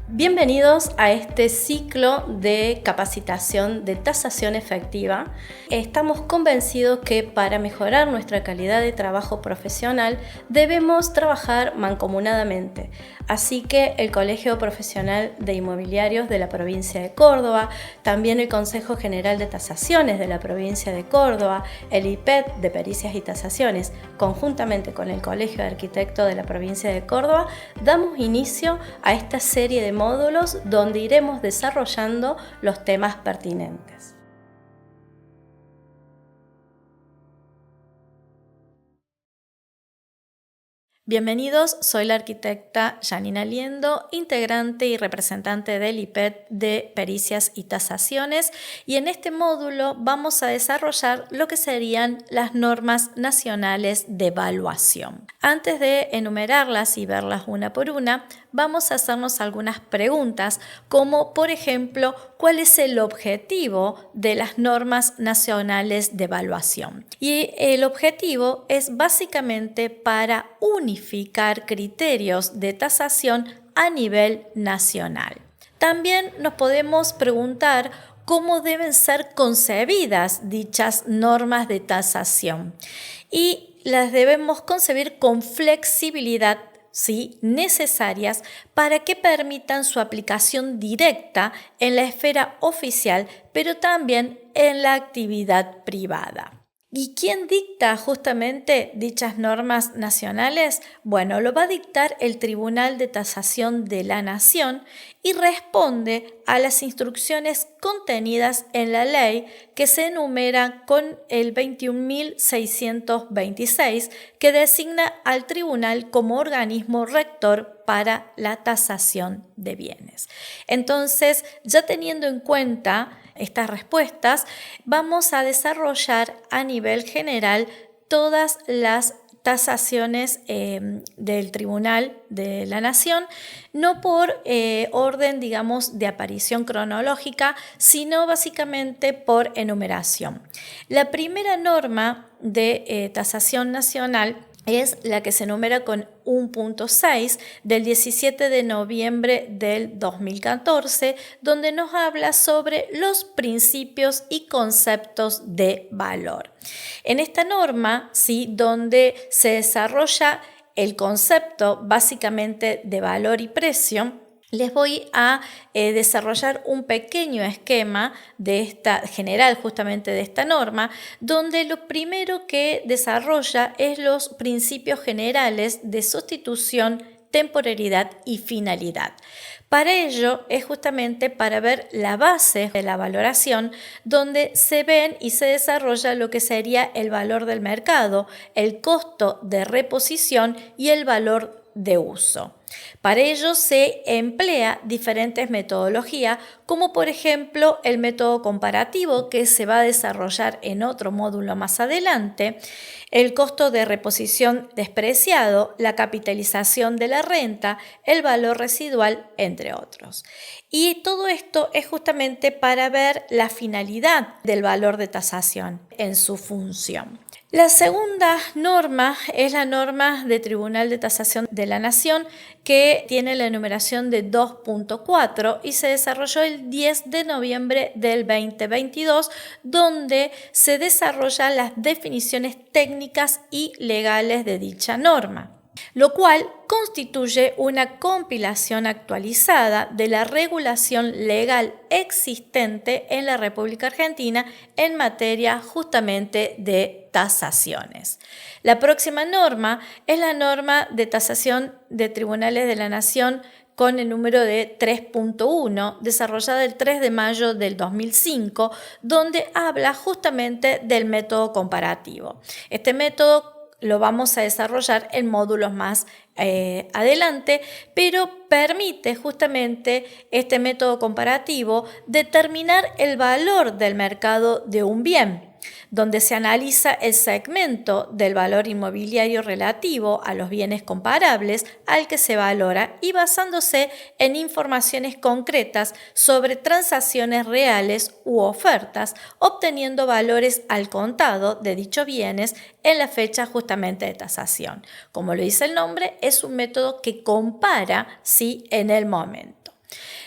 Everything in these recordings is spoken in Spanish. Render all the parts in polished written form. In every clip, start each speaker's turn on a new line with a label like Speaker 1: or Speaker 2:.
Speaker 1: Bienvenidos a este ciclo de capacitación de tasación efectiva. Estamos convencidos que para mejorar nuestra calidad de trabajo profesional debemos trabajar mancomunadamente. Así que el Colegio Profesional de Inmobiliarios de la provincia de Córdoba, también el Consejo General de Tasaciones de la provincia de Córdoba, el IPET de Pericias y Tasaciones, conjuntamente con el Colegio de Arquitectos de la provincia de Córdoba, damos inicio a esta serie de módulos donde iremos desarrollando los temas pertinentes. Bienvenidos, soy la arquitecta Janina Liendo, integrante y representante del IPET de Pericias y Tasaciones, y en este módulo vamos a desarrollar lo que serían las normas nacionales de evaluación. Antes de enumerarlas y verlas una por una, vamos a hacernos algunas preguntas, como por ejemplo, ¿cuál es el objetivo de las normas nacionales de evaluación? Y el objetivo es básicamente para unificar criterios de tasación a nivel nacional. También nos podemos preguntar cómo deben ser concebidas dichas normas de tasación, y las debemos concebir con flexibilidad necesarias para que permitan su aplicación directa en la esfera oficial, pero también en la actividad privada. ¿Y quién dicta justamente dichas normas nacionales? Bueno, lo va a dictar el Tribunal de Tasación de la Nación y responde a las instrucciones contenidas en la ley que se enumera con el 21.626, que designa al tribunal como organismo rector para la tasación de bienes. Entonces, ya teniendo en cuenta estas respuestas, vamos a desarrollar a nivel general todas las tasaciones del Tribunal de la Nación, no por orden, digamos, de aparición cronológica, sino básicamente por enumeración. La primera norma de tasación nacional es la que se enumera con 1.6 del 17 de noviembre del 2014, donde nos habla sobre los principios y conceptos de valor. En esta norma, donde se desarrolla el concepto básicamente de valor y precio, les voy a desarrollar un pequeño esquema general justamente de esta norma, donde lo primero que desarrolla es los principios generales de sustitución, temporalidad y finalidad. Para ello es justamente para ver la base de la valoración, donde se ven y se desarrolla lo que sería el valor del mercado, el costo de reposición y el valor de uso. Para ello se emplea diferentes metodologías, como por ejemplo el método comparativo, que se va a desarrollar en otro módulo más adelante, el costo de reposición despreciado, la capitalización de la renta, el valor residual, entre otros. Y todo esto es justamente para ver la finalidad del valor de tasación en su función. La segunda norma es la norma de Tribunal de Tasación de la Nación, que tiene la enumeración de 2.4 y se desarrolló el 10 de noviembre del 2022, donde se desarrollan las definiciones técnicas y legales de dicha norma, lo cual constituye una compilación actualizada de la regulación legal existente en la República Argentina en materia justamente de tasaciones. La próxima norma es la norma de tasación de tribunales de la Nación con el número de 3.1, desarrollada el 3 de mayo del 2005, donde habla justamente del método comparativo. Este método lo vamos a desarrollar en módulos más adelante, pero permite justamente este método comparativo determinar el valor del mercado de un bien, donde se analiza el segmento del valor inmobiliario relativo a los bienes comparables al que se valora y basándose en informaciones concretas sobre transacciones reales u ofertas, obteniendo valores al contado de dichos bienes en la fecha justamente de tasación. Como lo dice el nombre, es un método que compara en el momento.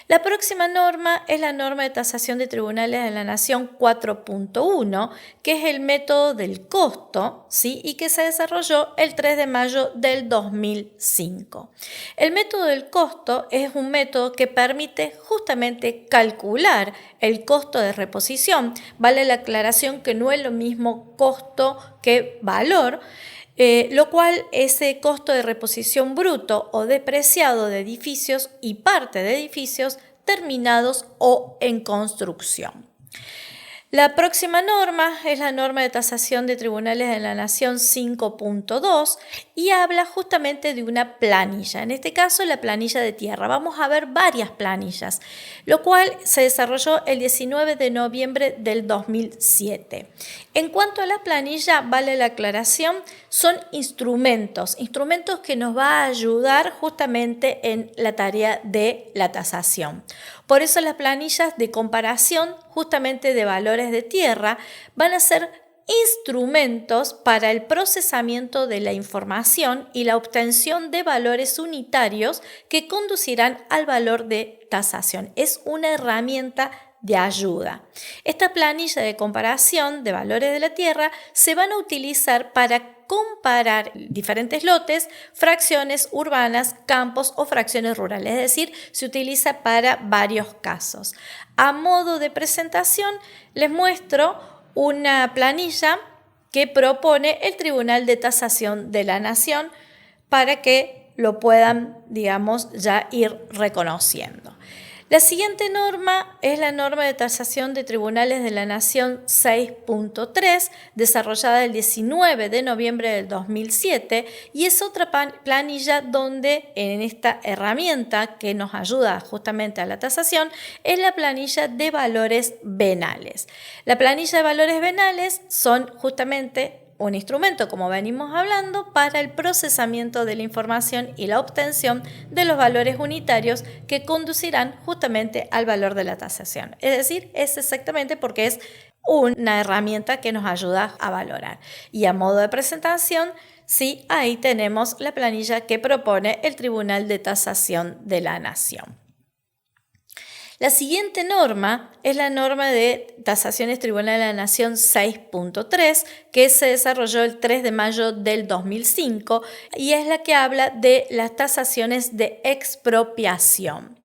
Speaker 1: La próxima norma es la norma de tasación de tribunales de la Nación 4.1, que es el método del costo, ¿sí? Y que se desarrolló el 3 de mayo del 2005. El método del costo es un método que permite justamente calcular el costo de reposición. Vale la aclaración que no es lo mismo costo que valor. Lo cual ese costo de reposición bruto o depreciado de edificios y parte de edificios terminados o en construcción. La próxima norma es la norma de tasación de tribunales de la Nación 5.2 y habla justamente de una planilla, en este caso la planilla de tierra. Vamos a ver varias planillas, lo cual se desarrolló el 19 de noviembre del 2007. En cuanto a la planilla, vale la aclaración, son instrumentos que nos va a ayudar justamente en la tarea de la tasación. Por eso las planillas de comparación justamente de valores de tierra van a ser instrumentos para el procesamiento de la información y la obtención de valores unitarios que conducirán al valor de tasación. Es una herramienta de ayuda. Esta planilla de comparación de valores de la tierra se van a utilizar para comparar diferentes lotes, fracciones urbanas, campos o fracciones rurales, es decir, se utiliza para varios casos. A modo de presentación les muestro una planilla que propone el Tribunal de Tasación de la Nación para que lo puedan, digamos, ya ir reconociendo. La siguiente norma es la norma de tasación de tribunales de la Nación 6.3, desarrollada el 19 de noviembre del 2007, y es otra planilla donde en esta herramienta que nos ayuda justamente a la tasación es la planilla de valores venales. La planilla de valores venales son justamente un instrumento, como venimos hablando, para el procesamiento de la información y la obtención de los valores unitarios que conducirán justamente al valor de la tasación. Es decir, es exactamente porque es una herramienta que nos ayuda a valorar. Y a modo de presentación, sí, ahí tenemos la planilla que propone el Tribunal de Tasación de la Nación. La siguiente norma es la norma de tasaciones Tribunal de la Nación 6.3, que se desarrolló el 3 de mayo del 2005 y es la que habla de las tasaciones de expropiación,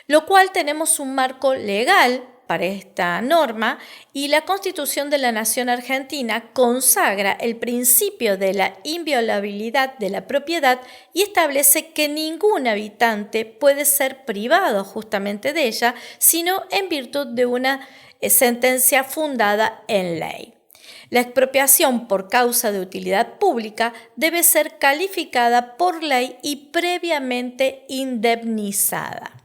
Speaker 1: lo cual tenemos un marco legal para esta norma y la Constitución de la Nación Argentina consagra el principio de la inviolabilidad de la propiedad y establece que ningún habitante puede ser privado justamente de ella, sino en virtud de una sentencia fundada en ley. La expropiación por causa de utilidad pública debe ser calificada por ley y previamente indemnizada.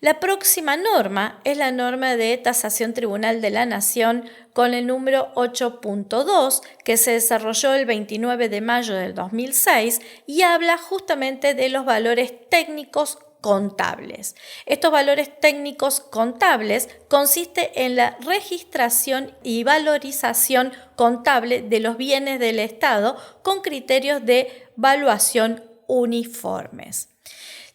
Speaker 1: La próxima norma es la norma de tasación Tribunal de la Nación con el número 8.2 que se desarrolló el 29 de mayo del 2006 y habla justamente de los valores técnicos contables. Estos valores técnicos contables consisten en la registración y valorización contable de los bienes del Estado con criterios de valuación uniformes.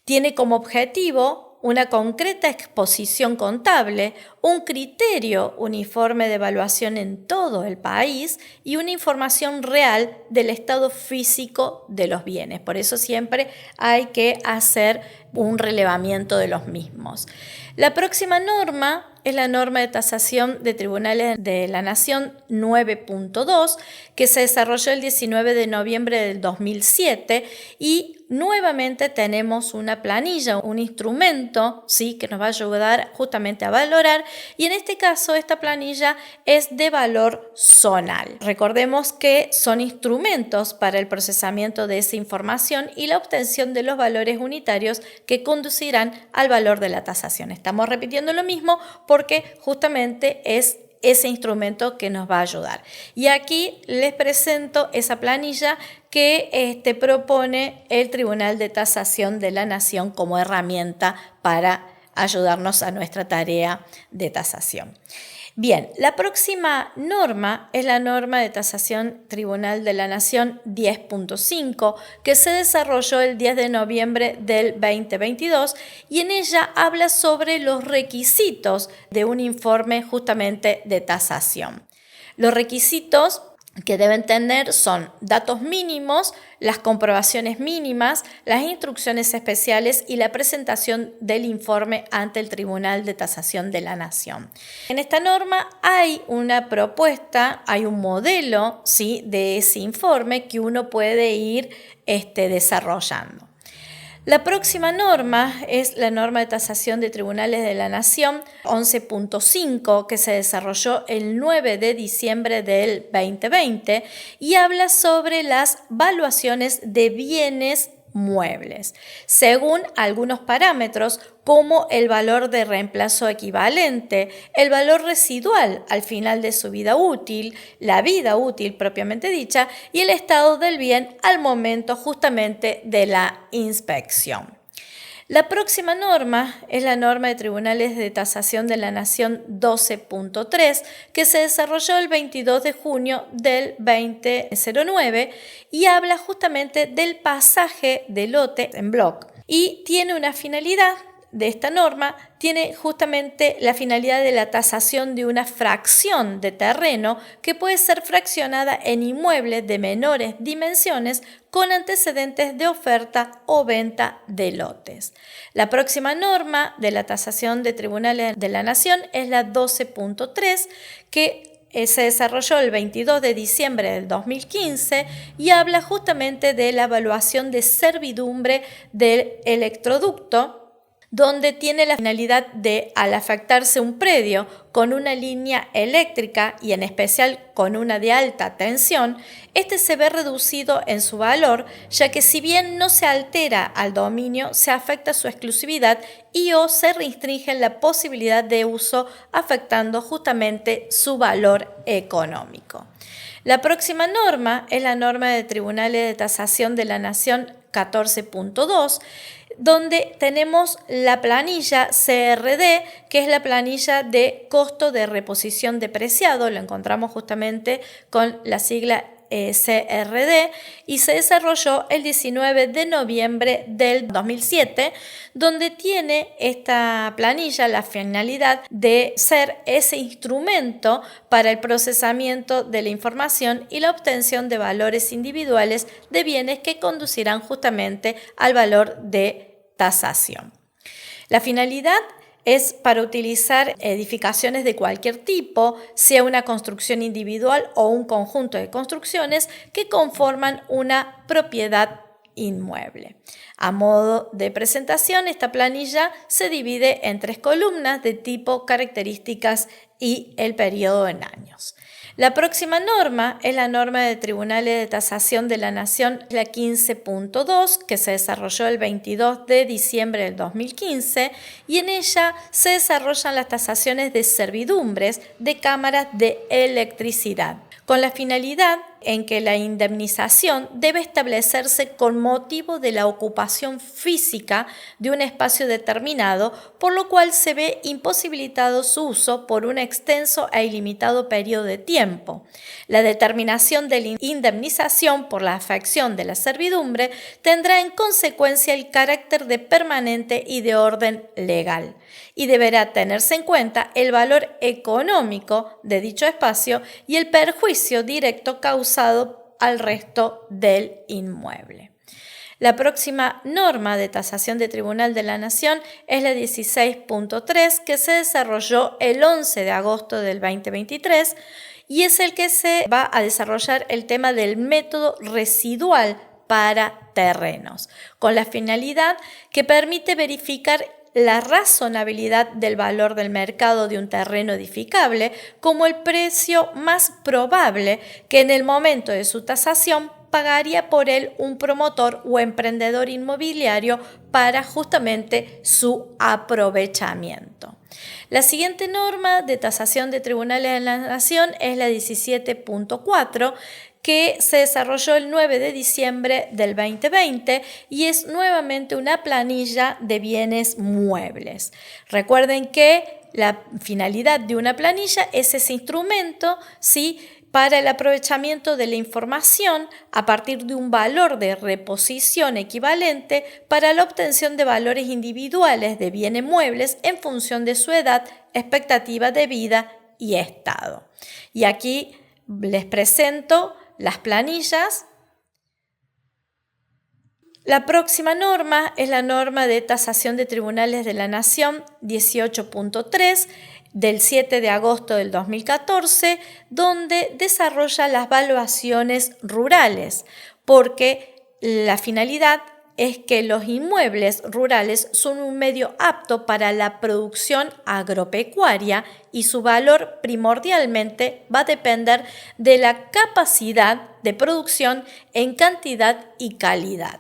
Speaker 1: Tiene como objetivo una concreta exposición contable, un criterio uniforme de evaluación en todo el país y una información real del estado físico de los bienes. Por eso siempre hay que hacer un relevamiento de los mismos. La próxima norma es la norma de tasación de tribunales de la Nación 9.2, que se desarrolló el 19 de noviembre del 2007 y nuevamente tenemos una planilla, un instrumento, ¿sí?, que nos va a ayudar justamente a valorar, y en este caso esta planilla es de valor zonal. Recordemos que son instrumentos para el procesamiento de esa información y la obtención de los valores unitarios que conducirán al valor de la tasación. Estamos repitiendo lo mismo porque justamente es ese instrumento que nos va a ayudar. Y aquí les presento esa planilla que propone el Tribunal de Tasación de la Nación como herramienta para ayudarnos a nuestra tarea de tasación. Bien, la próxima norma es la norma de tasación Tribunal de la Nación 10.5, que se desarrolló el 10 de noviembre del 2022 y en ella habla sobre los requisitos de un informe justamente de tasación. Los requisitos que deben tener son datos mínimos, las comprobaciones mínimas, las instrucciones especiales y la presentación del informe ante el Tribunal de Tasación de la Nación. En esta norma hay una propuesta, hay un modelo, ¿sí?, de ese informe que uno puede ir desarrollando. La próxima norma es la norma de tasación de tribunales de la Nación 11.5, que se desarrolló el 9 de diciembre del 2020 y habla sobre las valuaciones de bienes muebles, según algunos parámetros como el valor de reemplazo equivalente, el valor residual al final de su vida útil, la vida útil propiamente dicha y el estado del bien al momento justamente de la inspección. La próxima norma es la norma de tribunales de tasación de la Nación 12.3, que se desarrolló el 22 de junio del 2009 y habla justamente del pasaje de lote en bloque y tiene una finalidad. De esta norma tiene justamente la finalidad de la tasación de una fracción de terreno que puede ser fraccionada en inmuebles de menores dimensiones con antecedentes de oferta o venta de lotes. La próxima norma de la tasación de tribunales de la Nación es la 12.3, que se desarrolló el 22 de diciembre del 2015 y habla justamente de la evaluación de servidumbre del electroducto, donde tiene la finalidad de, al afectarse un predio con una línea eléctrica y en especial con una de alta tensión, este se ve reducido en su valor, ya que si bien no se altera al dominio, se afecta su exclusividad y o se restringe la posibilidad de uso, afectando justamente su valor económico. La próxima norma es la norma de tribunales de tasación de la Nación 14.2, donde tenemos la planilla CRD, que es la planilla de costo de reposición depreciado, lo encontramos justamente con la sigla CRD y se desarrolló el 19 de noviembre del 2007, donde tiene esta planilla la finalidad de ser ese instrumento para el procesamiento de la información y la obtención de valores individuales de bienes que conducirán justamente al valor de tasación. La finalidad es para utilizar edificaciones de cualquier tipo, sea una construcción individual o un conjunto de construcciones que conforman una propiedad inmueble. A modo de presentación, esta planilla se divide en 3 columnas de tipo características y el periodo en años. La próxima norma es la norma de tribunales de tasación de la Nación, la 15.2, que se desarrolló el 22 de diciembre del 2015 y en ella se desarrollan las tasaciones de servidumbres de cámaras de electricidad, con la finalidad en que la indemnización debe establecerse con motivo de la ocupación física de un espacio determinado, por lo cual se ve imposibilitado su uso por un extenso e ilimitado periodo de tiempo. La determinación de la indemnización por la afección de la servidumbre tendrá en consecuencia el carácter de permanente y de orden legal, y deberá tenerse en cuenta el valor económico de dicho espacio y el perjuicio directo causado al resto del inmueble. La próxima norma de tasación de Tribunal de la Nación es la 16.3, que se desarrolló el 11 de agosto del 2023 y es el que se va a desarrollar el tema del método residual para terrenos, con la finalidad que permite verificar la razonabilidad del valor del mercado de un terreno edificable como el precio más probable que en el momento de su tasación pagaría por él un promotor o emprendedor inmobiliario para justamente su aprovechamiento. La siguiente norma de tasación de tribunales de la Nación es la 17.4, que se desarrolló el 9 de diciembre del 2020 y es nuevamente una planilla de bienes muebles. Recuerden que la finalidad de una planilla es ese instrumento, ¿sí?, para el aprovechamiento de la información a partir de un valor de reposición equivalente para la obtención de valores individuales de bienes muebles en función de su edad, expectativa de vida y estado. Y aquí les presento las planillas. La próxima norma es la norma de tasación de tribunales de la Nación 18.3 del 7 de agosto del 2014, donde desarrolla las valuaciones rurales, porque la finalidad es que los inmuebles rurales son un medio apto para la producción agropecuaria y su valor primordialmente va a depender de la capacidad de producción en cantidad y calidad.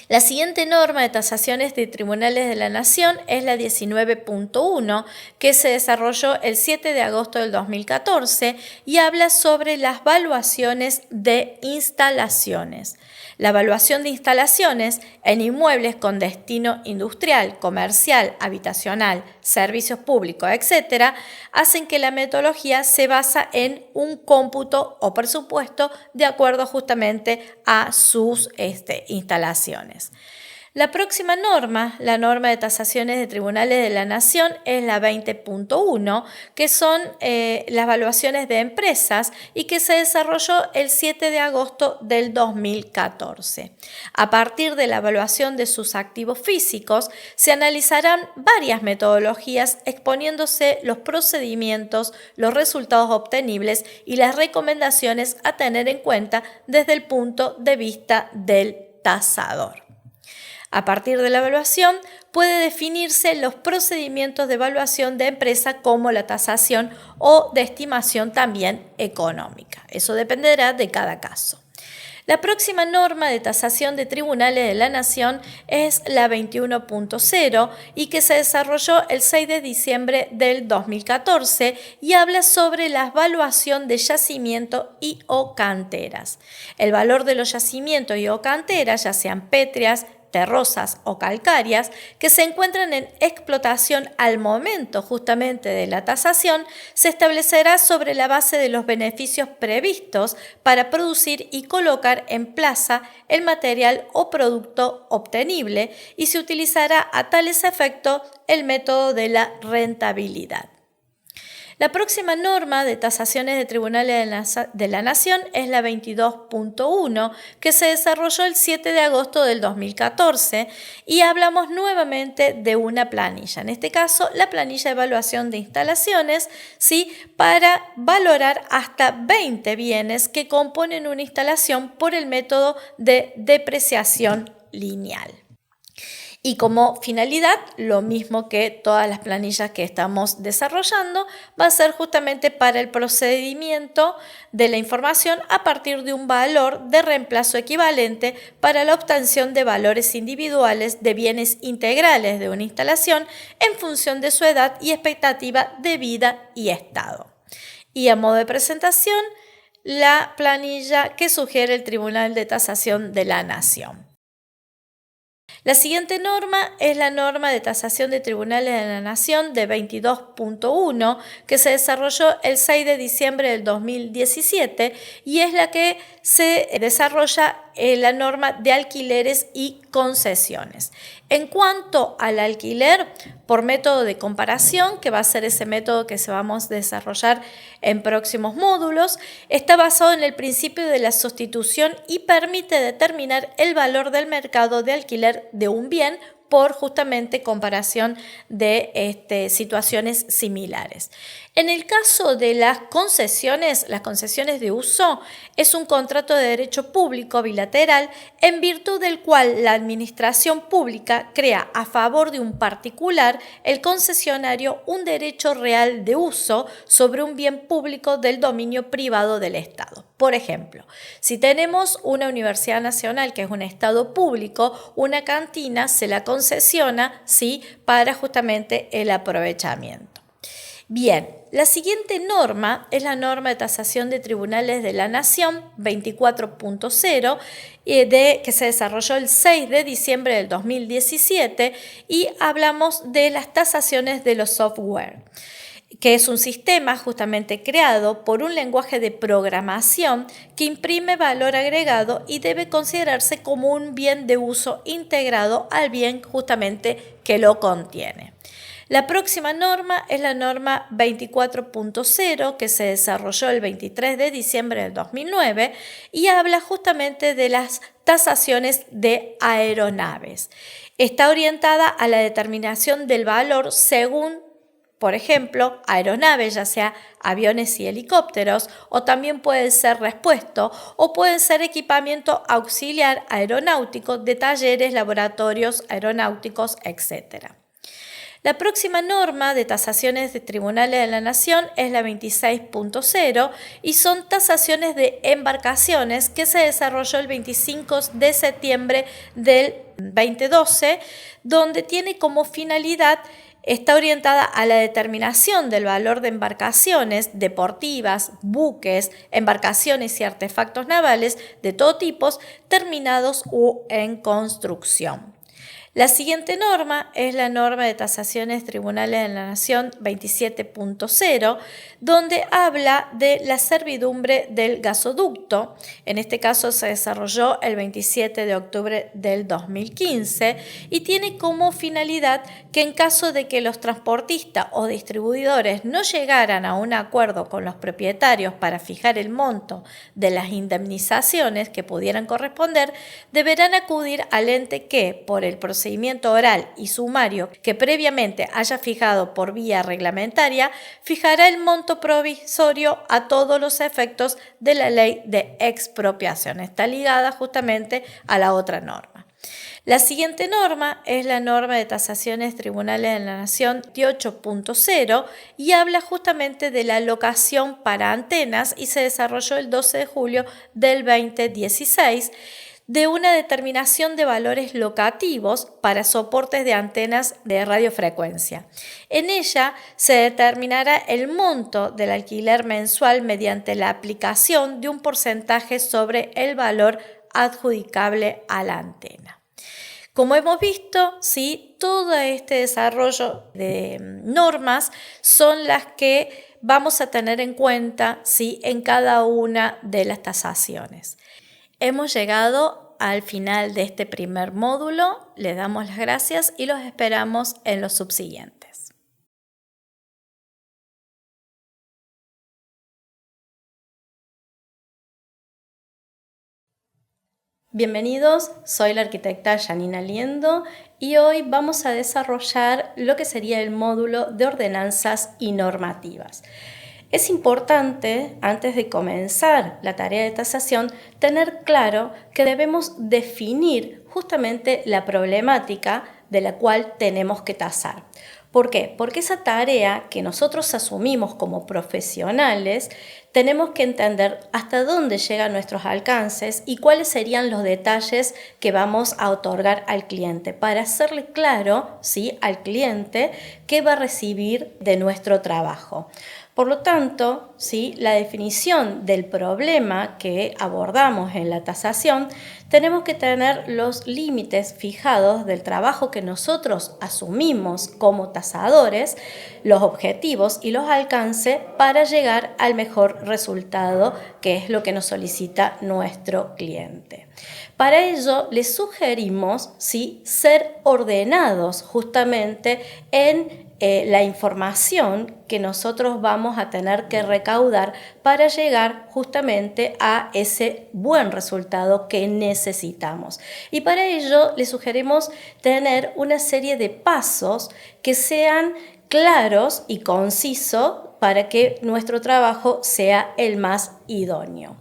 Speaker 1: La siguiente norma de tasaciones de tribunales de la Nación es la 19.1, que se desarrolló el 7 de agosto del 2014 y habla sobre las valuaciones de instalaciones. La evaluación de instalaciones en inmuebles con destino industrial, comercial, habitacional, servicios públicos, etc., hacen que la metodología se basa en un cómputo o presupuesto de acuerdo justamente a sus instalaciones. La próxima norma, la norma de tasaciones de tribunales de la Nación, es la 20.1, que son las evaluaciones de empresas y que se desarrolló el 7 de agosto del 2014. A partir de la evaluación de sus activos físicos, se analizarán varias metodologías exponiéndose los procedimientos, los resultados obtenibles y las recomendaciones a tener en cuenta desde el punto de vista del tasador. A partir de la evaluación puede definirse los procedimientos de evaluación de empresa como la tasación o de estimación también económica. Eso dependerá de cada caso. La próxima norma de tasación de tribunales de la Nación es la 21.0 y que se desarrolló el 6 de diciembre del 2014 y habla sobre la evaluación de yacimiento y o canteras. El valor de los yacimientos y o canteras, ya sean pétreas, terrosas o calcáreas, que se encuentran en explotación al momento justamente de la tasación, se establecerá sobre la base de los beneficios previstos para producir y colocar en plaza el material o producto obtenible y se utilizará a tales efectos el método de la rentabilidad. La próxima norma de tasaciones de tribunales de la Nación es la 22.1, que se desarrolló el 7 de agosto del 2014 y hablamos nuevamente de una planilla. En este caso, la planilla de evaluación de instalaciones, ¿sí?, para valorar hasta 20 bienes que componen una instalación por el método de depreciación lineal. Y como finalidad, lo mismo que todas las planillas que estamos desarrollando, va a ser justamente para el procedimiento de la información a partir de un valor de reemplazo equivalente para la obtención de valores individuales de bienes integrales de una instalación en función de su edad y expectativa de vida y estado. Y a modo de presentación, la planilla que sugiere el Tribunal de Tasación de la Nación. La siguiente norma es la norma de tasación de tribunales de la Nación de 22.1 que se desarrolló el 6 de diciembre del 2017 y es la que se desarrolla la norma de alquileres y concesiones. En cuanto al alquiler, por método de comparación, que va a ser ese método que se vamos a desarrollar en próximos módulos, está basado en el principio de la sustitución y permite determinar el valor del mercado de alquiler de un bien por justamente comparación de situaciones similares. En el caso de las concesiones de uso es un contrato de derecho público bilateral en virtud del cual la administración pública crea a favor de un particular, el concesionario, un derecho real de uso sobre un bien público del dominio privado del Estado. Por ejemplo, si tenemos una universidad nacional que es un Estado público, una cantina se la concesiona, ¿sí?, para justamente el aprovechamiento. Bien, la siguiente norma es la norma de tasación de tribunales de la Nación 24.0 que se desarrolló el 6 de diciembre del 2017 y hablamos de las tasaciones de los software, que es un sistema justamente creado por un lenguaje de programación que imprime valor agregado y debe considerarse como un bien de uso integrado al bien justamente que lo contiene. La próxima norma es la norma 24.0 que se desarrolló el 23 de diciembre del 2009 y habla justamente de las tasaciones de aeronaves. Está orientada a la determinación del valor según, por ejemplo, aeronaves, ya sea aviones y helicópteros, o también puede ser repuesto o pueden ser equipamiento auxiliar aeronáutico de talleres, laboratorios aeronáuticos, etc. La próxima norma de tasaciones de tribunales de la Nación es la 26.0 y son tasaciones de embarcaciones que se desarrolló el 25 de septiembre del 2012, donde tiene como finalidad, está orientada a la determinación del valor de embarcaciones deportivas, buques, embarcaciones y artefactos navales de todo tipo, terminados o en construcción. La siguiente norma es la norma de tasaciones tribunales de la Nación 27.0, donde habla de la servidumbre del gasoducto. En este caso se desarrolló el 27 de octubre del 2015 y tiene como finalidad que en caso de que los transportistas o distribuidores no llegaran a un acuerdo con los propietarios para fijar el monto de las indemnizaciones que pudieran corresponder, deberán acudir al ente que, por el procedimiento oral y sumario que previamente haya fijado por vía reglamentaria, fijará el monto provisorio a todos los efectos de la ley de expropiación. Está ligada justamente a la otra norma. La siguiente norma es la norma de tasaciones tribunales de la Nación 28.0 y habla justamente de la locación para antenas y se desarrolló el 12 de julio del 2016 de una determinación de valores locativos para soportes de antenas de radiofrecuencia. En ella se determinará el monto del alquiler mensual mediante la aplicación de un porcentaje sobre el valor adjudicable a la antena. Como hemos visto, ¿sí?, todo este desarrollo de normas son las que vamos a tener en cuenta, ¿sí?, en cada una de las tasaciones. Hemos llegado al final de este primer módulo, les damos las gracias y los esperamos en los subsiguientes. Bienvenidos, soy la arquitecta Janina Liendo y hoy vamos a desarrollar lo que sería el módulo de ordenanzas y normativas. Es importante, antes de comenzar la tarea de tasación, tener claro que debemos definir justamente la problemática de la cual tenemos que tasar. ¿Por qué? Porque esa tarea que nosotros asumimos como profesionales, tenemos que entender hasta dónde llegan nuestros alcances y cuáles serían los detalles que vamos a otorgar al cliente para hacerle claro, ¿sí?, al cliente qué va a recibir de nuestro trabajo. Por lo tanto, ¿sí?, la definición del problema que abordamos en la tasación, tenemos que tener los límites fijados del trabajo que nosotros asumimos como tasadores, los objetivos y los alcances para llegar al mejor resultado, que es lo que nos solicita nuestro cliente. Para ello, les sugerimos, ¿sí?, ser ordenados justamente en la información que nosotros vamos a tener que recaudar para llegar justamente a ese buen resultado que necesitamos. Y para ello les sugerimos tener una serie de pasos que sean claros y concisos para que nuestro trabajo sea el más idóneo.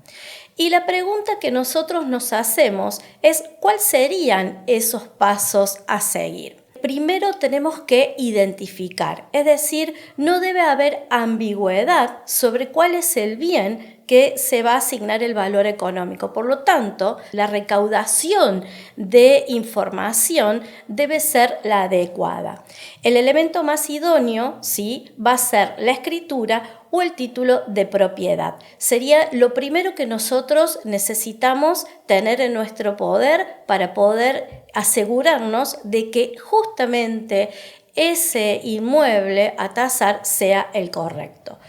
Speaker 1: Y la pregunta que nosotros nos hacemos es ¿cuáles serían esos pasos a seguir? Primero tenemos que identificar, es decir, no debe haber ambigüedad sobre cuál es el bien que se va a asignar el valor económico. Por lo tanto, la recaudación de información debe ser la adecuada. El elemento más idóneo, ¿sí?, va a ser la escritura o el título de propiedad. Sería lo primero que nosotros necesitamos tener en nuestro poder para poder asegurarnos de que justamente ese inmueble a tasar sea el correcto.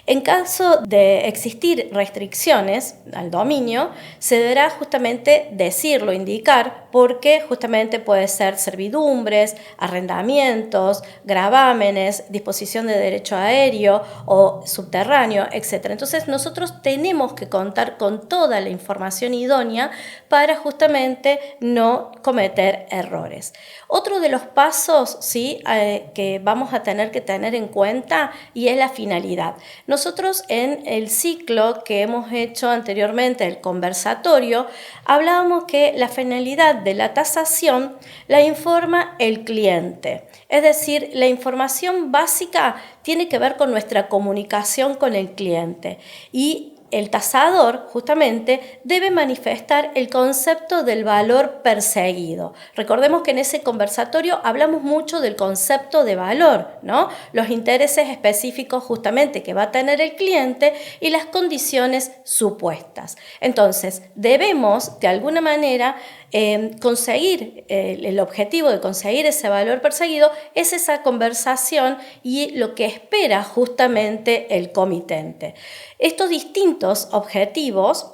Speaker 1: En caso de existir restricciones al dominio, se deberá justamente decirlo, indicar, porque justamente puede ser servidumbres, arrendamientos, gravámenes, disposición de derecho aéreo o subterráneo, etc. Entonces nosotros tenemos que contar con toda la información idónea para justamente no cometer errores. Otro de los pasos, ¿sí?, que vamos a tener que tener en cuenta y es la finalidad. Nosotros en el ciclo que hemos hecho anteriormente, el conversatorio, hablábamos que la finalidad de la tasación la informa el cliente. Es decir, la información básica tiene que ver con nuestra comunicación con el cliente y el tasador justamente debe manifestar el concepto del valor perseguido. Recordemos que en ese conversatorio hablamos mucho del concepto de valor, ¿no? Los intereses específicos justamente que va a tener el cliente y las condiciones supuestas. Entonces, debemos de alguna manera conseguir el objetivo de conseguir ese valor perseguido es esa conversación y lo que espera justamente el comitente. Estos distintos objetivos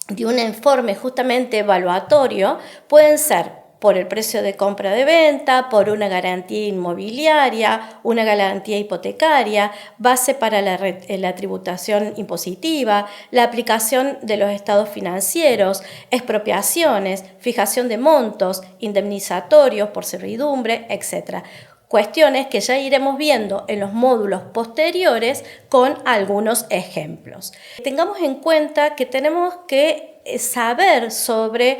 Speaker 1: de un informe justamente evaluatorio pueden ser por el precio de compra de venta, por una garantía inmobiliaria, una garantía hipotecaria, base para la tributación impositiva, la aplicación de los estados financieros, expropiaciones, fijación de montos, indemnizatorios por servidumbre, etc. Cuestiones que ya iremos viendo en los módulos posteriores con algunos ejemplos. Tengamos en cuenta que tenemos que saber sobre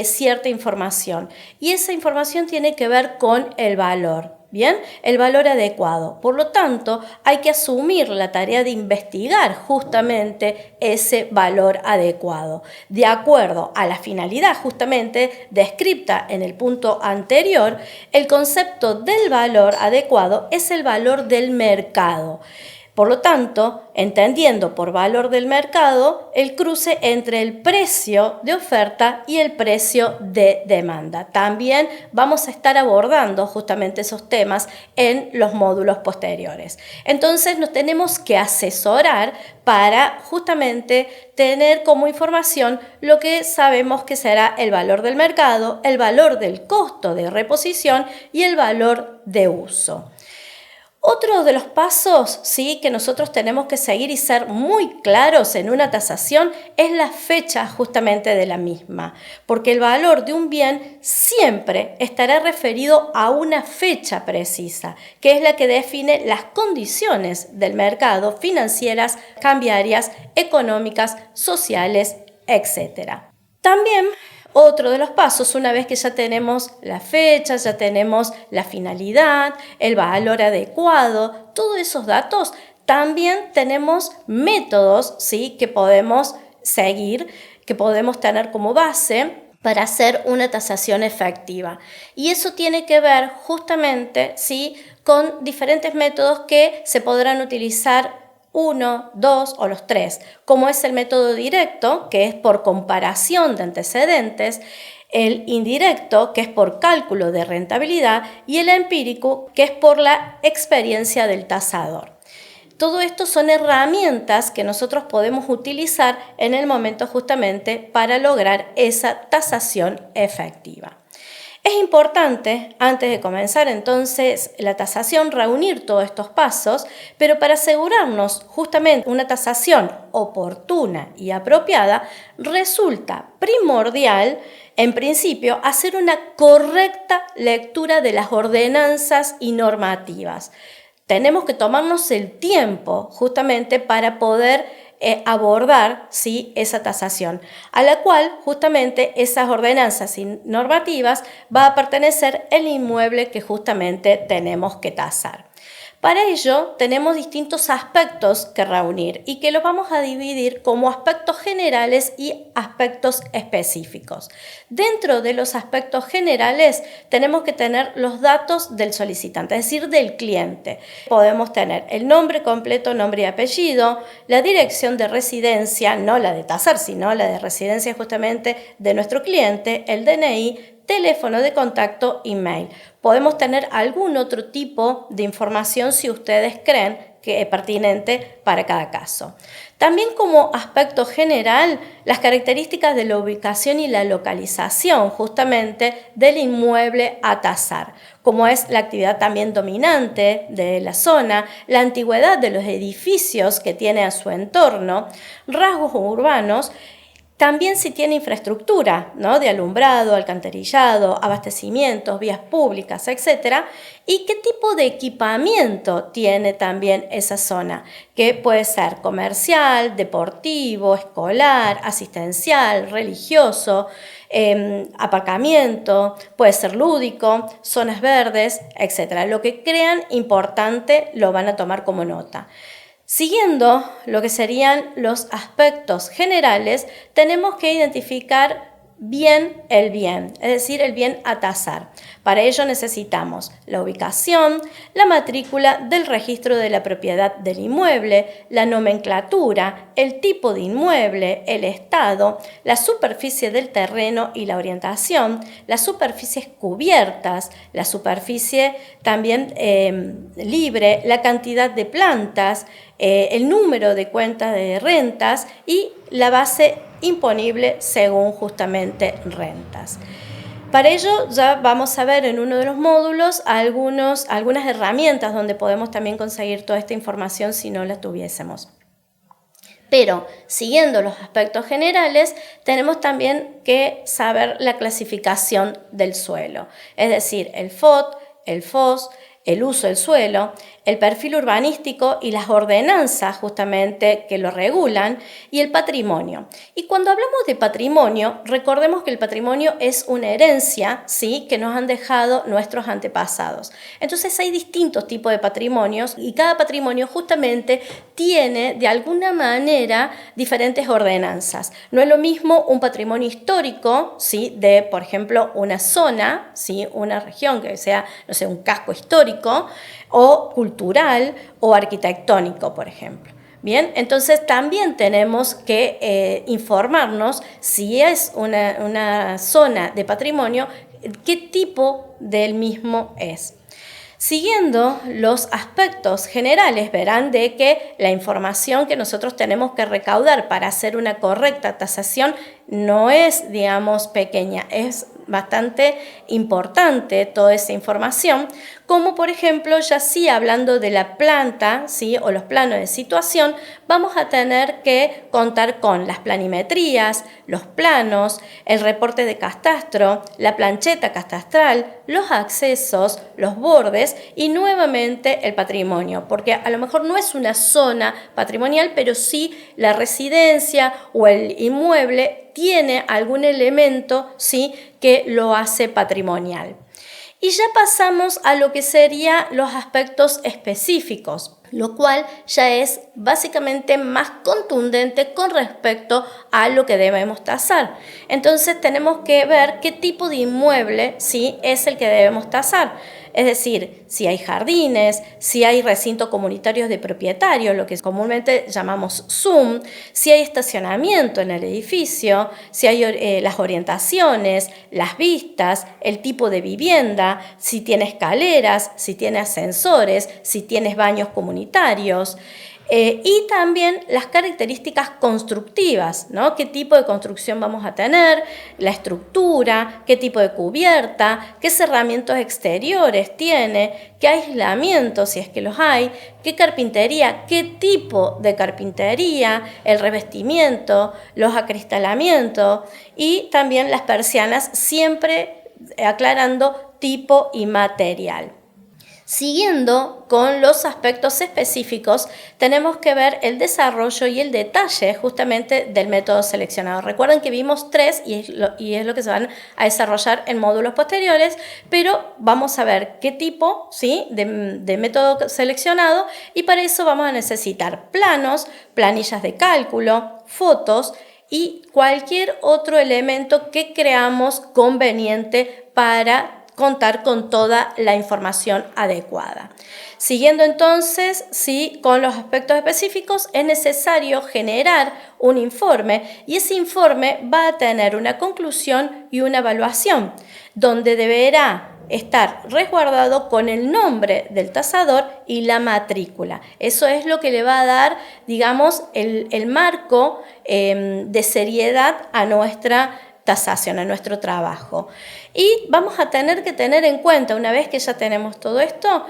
Speaker 1: cierta información y esa información tiene que ver con el valor. Bien, el valor adecuado. Por lo tanto, hay que asumir la tarea de investigar justamente ese valor adecuado, de acuerdo a la finalidad justamente descrita en el punto anterior. El concepto del valor adecuado es el valor del mercado. Por lo tanto, entendiendo por valor del mercado el cruce entre el precio de oferta y el precio de demanda. También vamos a estar abordando justamente esos temas en los módulos posteriores. Entonces nos tenemos que asesorar para justamente tener como información lo que sabemos que será el valor del mercado, el valor del costo de reposición y el valor de uso. Otro de los pasos, ¿sí?, que nosotros tenemos que seguir y ser muy claros en una tasación es la fecha justamente de la misma, porque el valor de un bien siempre estará referido a una fecha precisa, que es la que define las condiciones del mercado financieras, cambiarias, económicas, sociales, etc. También otro de los pasos, una vez que ya tenemos la fecha, ya tenemos la finalidad, el valor adecuado, todos esos datos, también tenemos métodos, ¿sí?, que podemos seguir, que podemos tener como base para hacer una tasación efectiva. Y eso tiene que ver justamente, ¿sí?, con diferentes métodos que se podrán utilizar 1, 2 o los 3, como es el método directo, que es por comparación de antecedentes, el indirecto, que es por cálculo de rentabilidad, y el empírico, que es por la experiencia del tasador. Todo esto son herramientas que nosotros podemos utilizar en el momento justamente para lograr esa tasación efectiva. Es importante, antes de comenzar entonces la tasación, reunir todos estos pasos, pero para asegurarnos justamente una tasación oportuna y apropiada, resulta primordial, en principio, hacer una correcta lectura de las ordenanzas y normativas. Tenemos que tomarnos el tiempo justamente para poder abordar, ¿sí?, esa tasación, a la cual justamente esas ordenanzas y normativas va a pertenecer el inmueble que justamente tenemos que tasar. Para ello tenemos distintos aspectos que reunir y que los vamos a dividir como aspectos generales y aspectos específicos. Dentro de los aspectos generales tenemos que tener los datos del solicitante, es decir, del cliente. Podemos tener el nombre completo, nombre y apellido, la dirección de residencia, no la de TASAR, sino la de residencia justamente de nuestro cliente, el DNI, teléfono de contacto, email. Podemos tener algún otro tipo de información si ustedes creen que es pertinente para cada caso. También como aspecto general, las características de la ubicación y la localización justamente del inmueble a tasar, como es la actividad también dominante de la zona, la antigüedad de los edificios que tiene a su entorno, rasgos urbanos. También si tiene infraestructura, ¿no?, de alumbrado, alcantarillado, abastecimientos, vías públicas, etc. Y qué tipo de equipamiento tiene también esa zona, que puede ser comercial, deportivo, escolar, asistencial, religioso, aparcamiento, puede ser lúdico, zonas verdes, etc. Lo que crean importante lo van a tomar como nota. Siguiendo lo que serían los aspectos generales, tenemos que identificar bien el bien, es decir, el bien a tasar. Para ello necesitamos la ubicación, la matrícula del registro de la propiedad del inmueble, la nomenclatura, el tipo de inmueble, el estado, la superficie del terreno y la orientación, las superficies cubiertas, la superficie también libre, la cantidad de plantas, el número de cuentas de rentas y la base imponible según justamente rentas. Para ello ya vamos a ver en uno de los módulos algunas herramientas donde podemos también conseguir toda esta información si no la tuviésemos. Pero siguiendo los aspectos generales, tenemos también que saber la clasificación del suelo, es decir, el FOT, el FOS, el uso del suelo, el perfil urbanístico y las ordenanzas justamente que lo regulan y el patrimonio. Y cuando hablamos de patrimonio, recordemos que el patrimonio es una herencia, ¿sí?, que nos han dejado nuestros antepasados. Entonces hay distintos tipos de patrimonios y cada patrimonio justamente tiene de alguna manera diferentes ordenanzas. No es lo mismo un patrimonio histórico, ¿sí?, de, por ejemplo, una zona, ¿sí?, una región que sea, no sé, un casco histórico, o cultural o arquitectónico, por ejemplo. Bien, entonces también tenemos que informarnos si es una zona de patrimonio, qué tipo del mismo es. Siguiendo los aspectos generales, verán de que la información que nosotros tenemos que recaudar para hacer una correcta tasación no es, digamos, pequeña, es bastante importante toda esa información, como por ejemplo, ya sí hablando de la planta, ¿sí?, o los planos de situación, vamos a tener que contar con las planimetrías, los planos, el reporte de catastro, la plancheta catastral, los accesos, los bordes y nuevamente el patrimonio, porque a lo mejor no es una zona patrimonial, pero sí la residencia o el inmueble tiene algún elemento, ¿sí?, que lo hace patrimonial. Y ya pasamos a lo que serían los aspectos específicos, lo cual ya es básicamente más contundente con respecto a lo que debemos tasar. Entonces tenemos que ver qué tipo de inmueble, ¿sí?, es el que debemos tasar. Es decir, si hay jardines, si hay recintos comunitarios de propietarios, lo que comúnmente llamamos ZUM, si hay estacionamiento en el edificio, si hay las orientaciones, las vistas, el tipo de vivienda, si tiene escaleras, si tiene ascensores, si tienes baños comunitarios. Y también las características constructivas, ¿no? ¿Qué tipo de construcción vamos a tener? La estructura, qué tipo de cubierta, qué cerramientos exteriores tiene, qué aislamiento, si es que los hay, qué carpintería, qué tipo de carpintería, el revestimiento, los acristalamientos y también las persianas, siempre aclarando tipo y material. Siguiendo con los aspectos específicos, tenemos que ver el desarrollo y el detalle justamente del método seleccionado. Recuerden que vimos 3 y es lo que se van a desarrollar en módulos posteriores, pero vamos a ver qué tipo, ¿sí?, de método seleccionado, y para eso vamos a necesitar planos, planillas de cálculo, fotos y cualquier otro elemento que creamos conveniente para contar con toda la información adecuada. Siguiendo entonces, sí, con los aspectos específicos, es necesario generar un informe, y ese informe va a tener una conclusión y una evaluación, donde deberá estar resguardado con el nombre del tasador y la matrícula. Eso es lo que le va a dar, digamos, el marco de seriedad a nuestra tasación, a nuestro trabajo. Y vamos a tener que tener en cuenta, una vez que ya tenemos todo esto,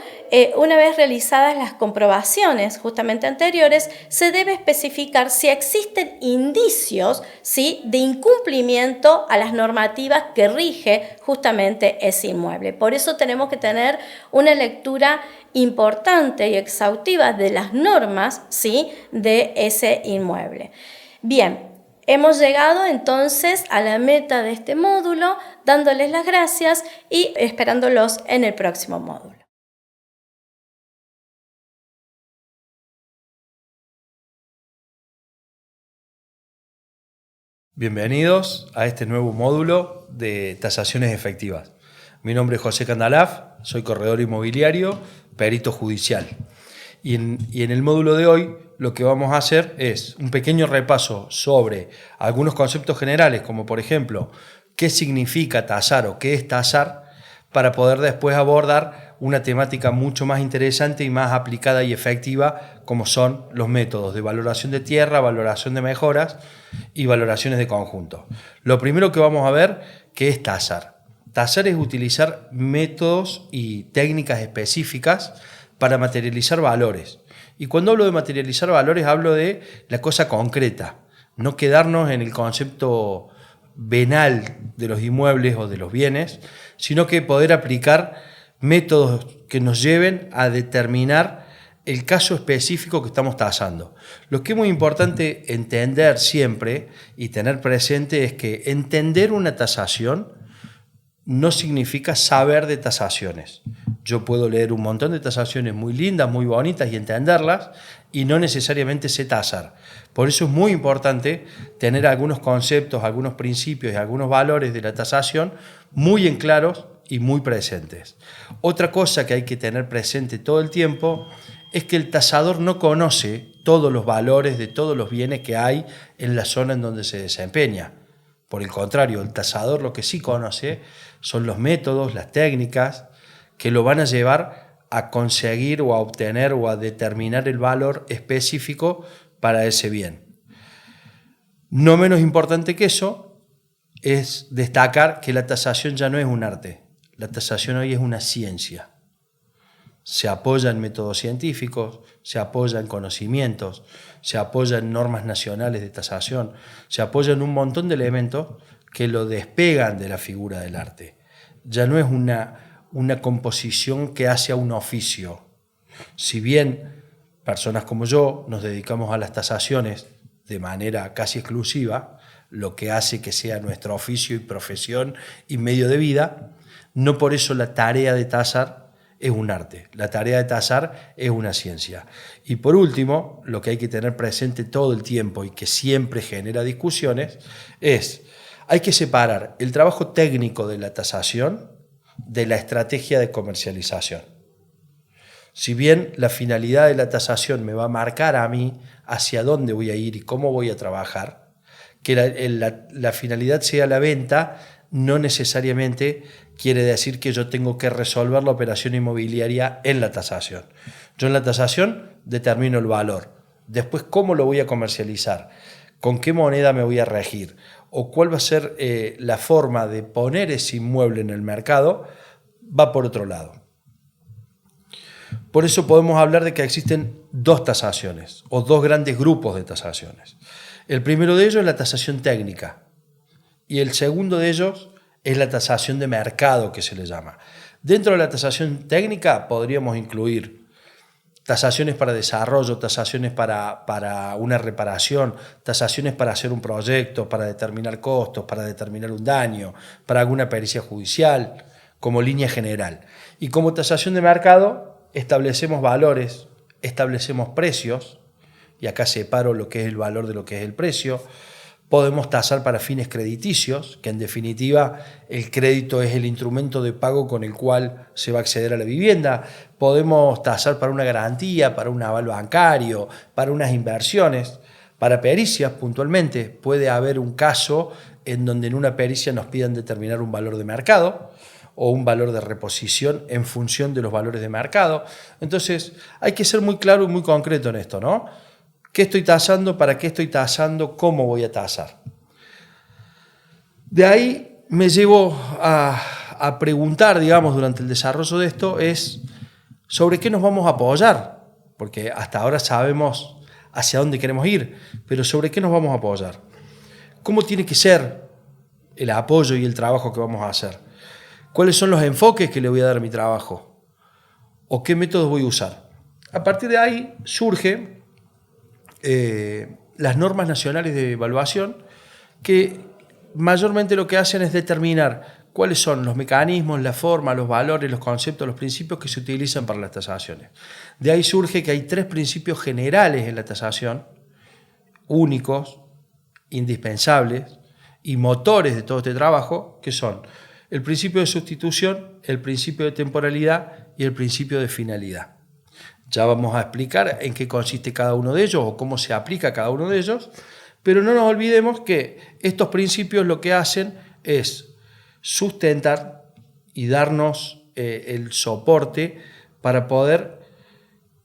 Speaker 1: una vez realizadas las comprobaciones justamente anteriores, se debe especificar si existen indicios, ¿sí?, de incumplimiento a las normativas que rige justamente ese inmueble. Por eso tenemos que tener una lectura importante y exhaustiva de las normas, ¿sí?, de ese inmueble. Bien. Hemos llegado entonces a la meta de este módulo, dándoles las gracias y esperándolos en el próximo módulo.
Speaker 2: Bienvenidos a este nuevo módulo de tasaciones efectivas. Mi nombre es José Candalaf, soy corredor inmobiliario, perito judicial. Y en el módulo de hoy lo que vamos a hacer es un pequeño repaso sobre algunos conceptos generales, como por ejemplo, qué significa tasar o qué es tasar, para poder después abordar una temática mucho más interesante y más aplicada y efectiva, como son los métodos de valoración de tierra, valoración de mejoras y valoraciones de conjunto. Lo primero que vamos a ver, ¿qué es tasar? Tasar es utilizar métodos y técnicas específicas para materializar valores. Y cuando hablo de materializar valores, hablo de la cosa concreta, no quedarnos en el concepto venal de los inmuebles o de los bienes, sino que poder aplicar métodos que nos lleven a determinar el caso específico que estamos tasando. Lo que es muy importante entender siempre y tener presente es que entender una tasación no significa saber de tasaciones. Yo puedo leer un montón de tasaciones muy lindas, muy bonitas y entenderlas, y no necesariamente sé tasar. Por eso es muy importante tener algunos conceptos, algunos principios y algunos valores de la tasación muy en claros y muy presentes. Otra cosa que hay que tener presente todo el tiempo es que el tasador no conoce todos los valores de todos los bienes que hay en la zona en donde se desempeña. Por el contrario, el tasador lo que sí conoce son los métodos, las técnicas que lo van a llevar a conseguir o a obtener o a determinar el valor específico para ese bien. No menos importante que eso es destacar que la tasación ya no es un arte, la tasación hoy es una ciencia. Se apoya en métodos científicos, se apoya en conocimientos, se apoya en normas nacionales de tasación, se apoya en un montón de elementos que lo despegan de la figura del arte. Ya no es una composición que hace a un oficio. Si bien personas como yo nos dedicamos a las tasaciones de manera casi exclusiva, lo que hace que sea nuestro oficio y profesión y medio de vida, no por eso la tarea de tasar es un arte, la tarea de tasar es una ciencia. Y por último, lo que hay que tener presente todo el tiempo y que siempre genera discusiones es, hay que separar el trabajo técnico de la tasación de la estrategia de comercialización. Si bien la finalidad de la tasación me va a marcar a mí hacia dónde voy a ir y cómo voy a trabajar, que la finalidad sea la venta, no necesariamente quiere decir que yo tengo que resolver la operación inmobiliaria en la tasación. Yo en la tasación determino el valor. Después, ¿cómo lo voy a comercializar? ¿Con qué moneda me voy a regir? ¿O cuál va a ser la forma de poner ese inmueble en el mercado? Va por otro lado. Por eso podemos hablar de que existen dos tasaciones o dos grandes grupos de tasaciones. El primero de ellos es la tasación técnica y el segundo de ellos es la tasación de mercado que se le llama. Dentro de la tasación técnica podríamos incluir tasaciones para desarrollo, tasaciones para una reparación, tasaciones para hacer un proyecto, para determinar costos, para determinar un daño, para alguna pericia judicial, como línea general. Y como tasación de mercado establecemos valores, establecemos precios, y acá separo lo que es el valor de lo que es el precio. Podemos tasar para fines crediticios, que en definitiva el crédito es el instrumento de pago con el cual se va a acceder a la vivienda. Podemos tasar para una garantía, para un aval bancario, para unas inversiones. Para pericias, puntualmente, puede haber un caso en donde en una pericia nos pidan determinar un valor de mercado o un valor de reposición en función de los valores de mercado. Entonces, hay que ser muy claro y muy concreto en esto, ¿no? ¿Qué estoy tasando? ¿Para qué estoy tasando? ¿Cómo voy a tasar? De ahí me llevo a preguntar, digamos, durante el desarrollo de esto, es sobre qué nos vamos a apoyar, porque hasta ahora sabemos hacia dónde queremos ir, pero sobre qué nos vamos a apoyar. ¿Cómo tiene que ser el apoyo y el trabajo que vamos a hacer? ¿Cuáles son los enfoques que le voy a dar a mi trabajo? ¿O qué métodos voy a usar? A partir de ahí surge las normas nacionales de evaluación, que mayormente lo que hacen es determinar cuáles son los mecanismos, la forma, los valores, los conceptos, los principios que se utilizan para las tasaciones. De ahí surge que hay 3 principios generales en la tasación, únicos, indispensables y motores de todo este trabajo, que son el principio de sustitución, el principio de temporalidad y el principio de finalidad. Ya vamos a explicar en qué consiste cada uno de ellos o cómo se aplica cada uno de ellos, pero no nos olvidemos que estos principios lo que hacen es sustentar y darnos el soporte para poder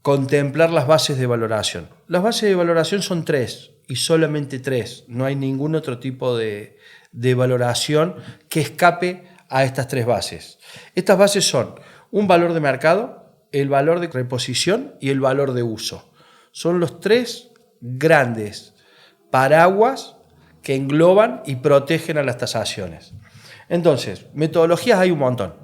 Speaker 2: contemplar las bases de valoración. Las bases de valoración son 3 y solamente 3. No hay ningún otro tipo de valoración que escape a estas 3 bases. Estas bases son un valor de mercado, el valor de reposición y el valor de uso. Son los 3 grandes paraguas que engloban y protegen a las tasaciones. Entonces, metodologías hay un montón.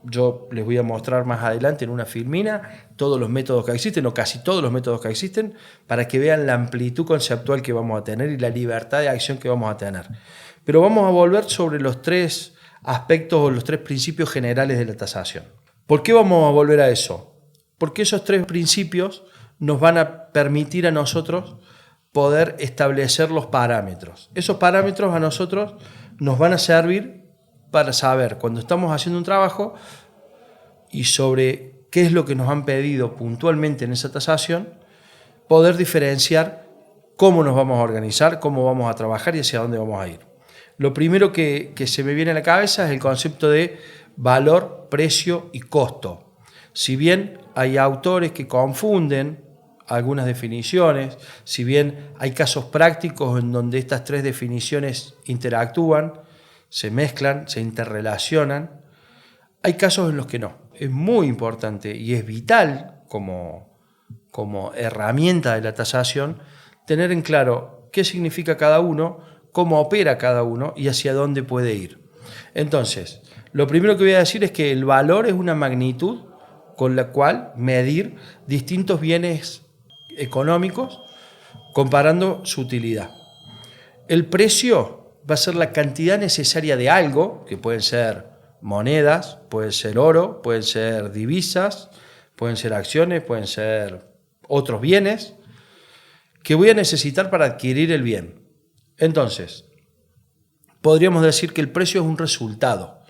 Speaker 2: Yo les voy a mostrar más adelante en una filmina todos los métodos que existen, o casi todos los métodos que existen, para que vean la amplitud conceptual que vamos a tener y la libertad de acción que vamos a tener. Pero vamos a volver sobre los 3 aspectos o los 3 principios generales de la tasación. ¿Por qué vamos a volver a eso? Porque esos 3 principios nos van a permitir a nosotros poder establecer los parámetros. Esos parámetros a nosotros nos van a servir para saber cuando estamos haciendo un trabajo y sobre qué es lo que nos han pedido puntualmente en esa tasación, poder diferenciar cómo nos vamos a organizar, cómo vamos a trabajar y hacia dónde vamos a ir. Lo primero que se me viene a la cabeza es el concepto de valor, precio y costo. Si bien hay autores que confunden algunas definiciones, si bien hay casos prácticos en donde estas 3 definiciones interactúan, se mezclan, se interrelacionan, hay casos en los que no. Es muy importante y es vital como herramienta de la tasación tener en claro qué significa cada uno, cómo opera cada uno y hacia dónde puede ir. Entonces, lo primero que voy a decir es que el valor es una magnitud con la cual medir distintos bienes económicos comparando su utilidad. El precio va a ser la cantidad necesaria de algo, que pueden ser monedas, puede ser oro, pueden ser divisas, pueden ser acciones, pueden ser otros bienes, que voy a necesitar para adquirir el bien. Entonces, podríamos decir que el precio es un resultado.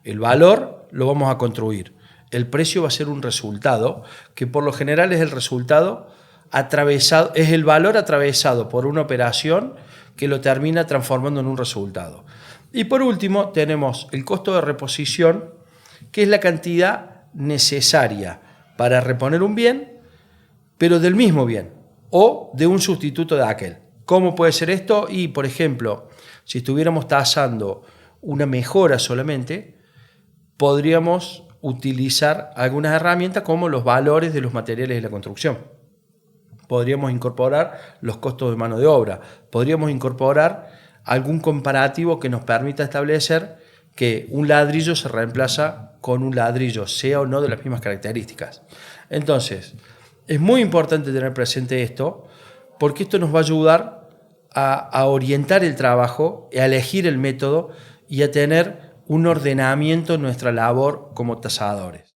Speaker 2: El valor lo vamos a construir. El precio va a ser un resultado, que por lo general es el resultado atravesado, es el valor atravesado por una operación que lo termina transformando en un resultado. Y por último tenemos el costo de reposición, que es la cantidad necesaria para reponer un bien, pero del mismo bien o de un sustituto de aquel. ¿Cómo puede ser esto? Y, por ejemplo, si estuviéramos tasando una mejora solamente, podríamos utilizar algunas herramientas como los valores de los materiales de la construcción. Podríamos incorporar los costos de mano de obra, podríamos incorporar algún comparativo que nos permita establecer que un ladrillo se reemplaza con un ladrillo, sea o no de las mismas características. Entonces, es muy importante tener presente esto, porque esto nos va a ayudar a orientar el trabajo, a elegir el método y a tener un ordenamiento en nuestra labor como tasadores.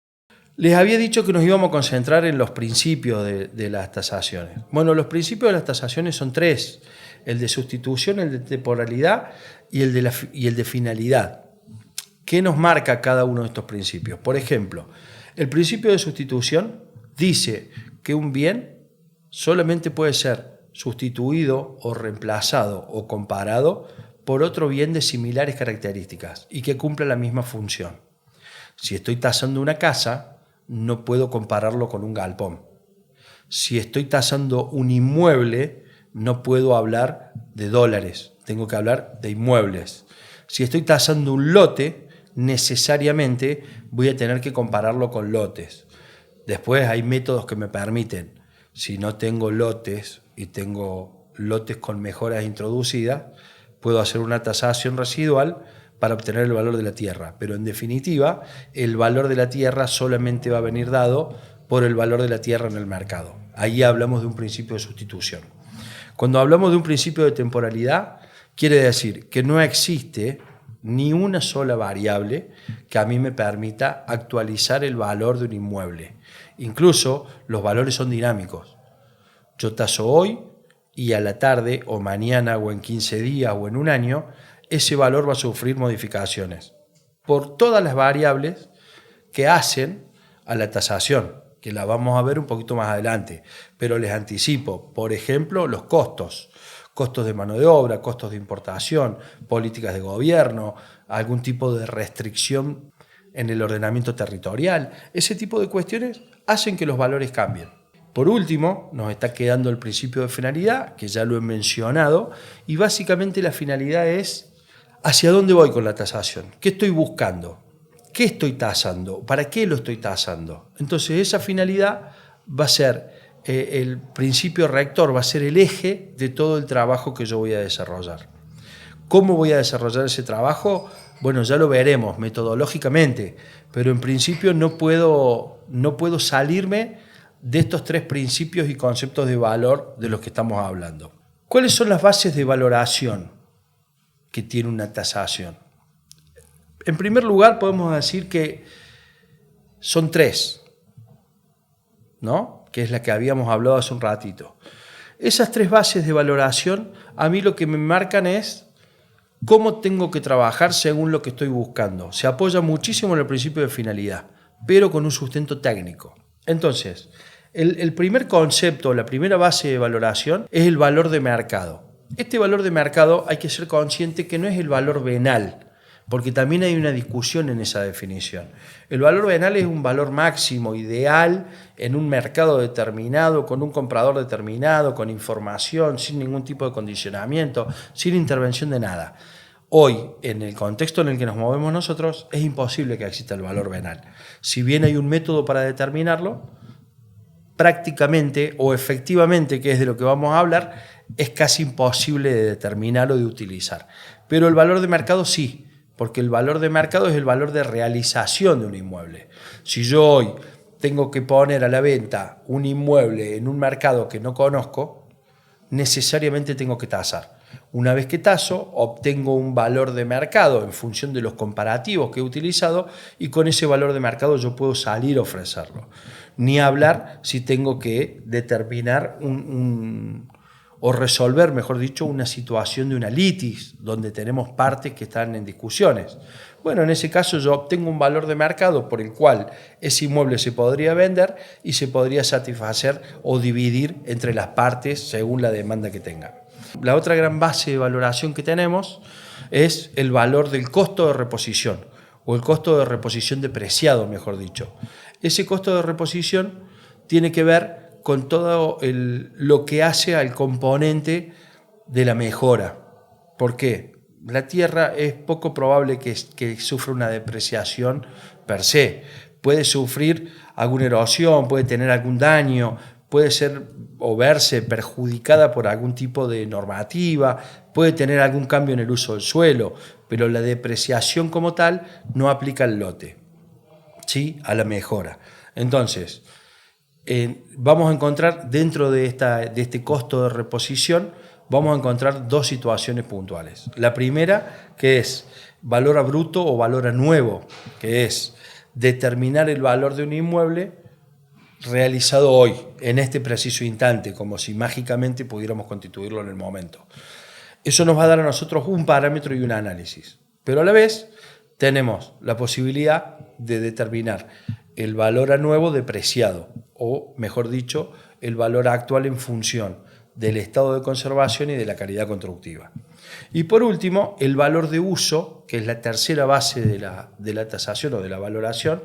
Speaker 2: Les había dicho que nos íbamos a concentrar en los principios de las tasaciones. Bueno, los principios de las tasaciones son 3, el de sustitución, el de temporalidad y el de finalidad. ¿Qué nos marca cada uno de estos principios? Por ejemplo, el principio de sustitución dice que un bien solamente puede ser sustituido o reemplazado o comparado por otro bien de similares características y que cumpla la misma función. Si estoy tasando una casa, no puedo compararlo con un galpón. Si estoy tasando un inmueble, no puedo hablar de dólares, tengo que hablar de inmuebles. Si estoy tasando un lote, necesariamente voy a tener que compararlo con lotes. Después hay métodos que me permiten, si no tengo lotes y tengo lotes con mejoras introducidas, puedo hacer una tasación residual para obtener el valor de la tierra. Pero en definitiva, el valor de la tierra solamente va a venir dado por el valor de la tierra en el mercado. Ahí hablamos de un principio de sustitución. Cuando hablamos de un principio de temporalidad, quiere decir que no existe ni una sola variable que a mí me permita actualizar el valor de un inmueble. Incluso los valores son dinámicos. Yo taso hoy y a la tarde o mañana o en 15 días o en un año, ese valor va a sufrir modificaciones por todas las variables que hacen a la tasación, que la vamos a ver un poquito más adelante. Pero les anticipo, por ejemplo, los costos de mano de obra, costos de importación, políticas de gobierno, algún tipo de restricción en el ordenamiento territorial. Ese tipo de cuestiones hacen que los valores cambien. Por último, nos está quedando el principio de finalidad, que ya lo he mencionado, y básicamente la finalidad es hacia dónde voy con la tasación, qué estoy buscando, qué estoy tasando, para qué lo estoy tasando. Entonces esa finalidad va a ser el principio rector, va a ser el eje de todo el trabajo que yo voy a desarrollar. ¿Cómo voy a desarrollar ese trabajo? Bueno, ya lo veremos metodológicamente, pero en principio no puedo salirme de estos 3 principios y conceptos de valor de los que estamos hablando. ¿Cuáles son las bases de valoración que tiene una tasación? En primer lugar, podemos decir que son 3, ¿no? Que es la que habíamos hablado hace un ratito. Esas 3 bases de valoración a mí lo que me marcan es cómo tengo que trabajar según lo que estoy buscando. Se apoya muchísimo en el principio de finalidad, pero con un sustento técnico. Entonces, el primer concepto, la primera base de valoración es el valor de mercado. Este valor de mercado hay que ser consciente que no es el valor venal, porque también hay una discusión en esa definición. El valor venal es un valor máximo, ideal, en un mercado determinado, con un comprador determinado, con información, sin ningún tipo de condicionamiento, sin intervención de nada. Hoy, en el contexto en el que nos movemos nosotros, es imposible que exista el valor venal. Si bien hay un método para determinarlo, prácticamente o efectivamente, que es de lo que vamos a hablar, es casi imposible de determinar o de utilizar. Pero el valor de mercado sí, porque el valor de mercado es el valor de realización de un inmueble. Si yo hoy tengo que poner a la venta un inmueble en un mercado que no conozco, necesariamente tengo que tasar. Una vez que taso, obtengo un valor de mercado en función de los comparativos que he utilizado y con ese valor de mercado yo puedo salir a ofrecerlo. Ni hablar si tengo que determinar o resolver, mejor dicho, una situación de una litis, donde tenemos partes que están en discusiones. Bueno, en ese caso yo obtengo un valor de mercado por el cual ese inmueble se podría vender y se podría satisfacer o dividir entre las partes según la demanda que tenga. La otra gran base de valoración que tenemos es el valor del costo de reposición, o el costo de reposición depreciado, mejor dicho. Ese costo de reposición tiene que ver con todo lo que hace al componente de la mejora. ¿Por qué? La tierra es poco probable que sufra una depreciación per se. Puede sufrir alguna erosión, puede tener algún daño, puede ser o verse perjudicada por algún tipo de normativa, puede tener algún cambio en el uso del suelo, pero la depreciación como tal no aplica al lote, ¿sí? A la mejora. Entonces, vamos a encontrar dentro de este costo de reposición, vamos a encontrar dos situaciones puntuales. La primera, que es valor a bruto o valor a nuevo, que es determinar el valor de un inmueble realizado hoy, en este preciso instante, como si mágicamente pudiéramos constituirlo en el momento. Eso nos va a dar a nosotros un parámetro y un análisis, pero a la vez tenemos la posibilidad de determinar el valor a nuevo depreciado, o mejor dicho, el valor actual en función del estado de conservación y de la calidad constructiva. Y por último, el valor de uso, que es la tercera base de la tasación o de la valoración,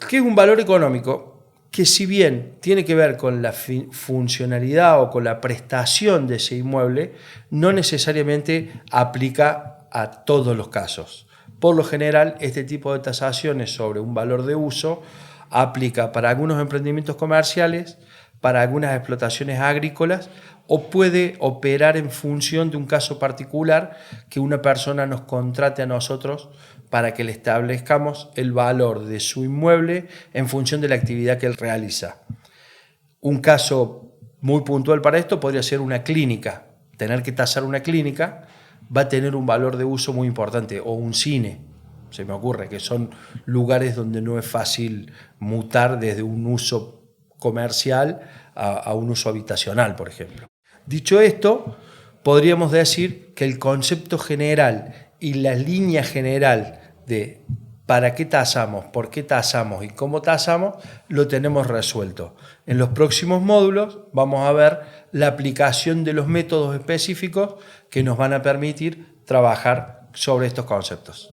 Speaker 2: que es un valor económico que, si bien tiene que ver con la funcionalidad o con la prestación de ese inmueble, no necesariamente aplica a todos los casos. Por lo general, este tipo de tasaciones sobre un valor de uso aplica para algunos emprendimientos comerciales, para algunas explotaciones agrícolas, o puede operar en función de un caso particular que una persona nos contrate a nosotros para que le establezcamos el valor de su inmueble en función de la actividad que él realiza. Un caso muy puntual para esto podría ser una clínica. Tener que tasar una clínica va a tener un valor de uso muy importante, o un cine. Se me ocurre que son lugares donde no es fácil mutar desde un uso comercial a un uso habitacional, por ejemplo. Dicho esto, podríamos decir que el concepto general y la línea general de para qué tasamos, por qué tasamos y cómo tasamos, lo tenemos resuelto. En los próximos módulos vamos a ver la aplicación de los métodos específicos que nos van a permitir trabajar sobre estos conceptos.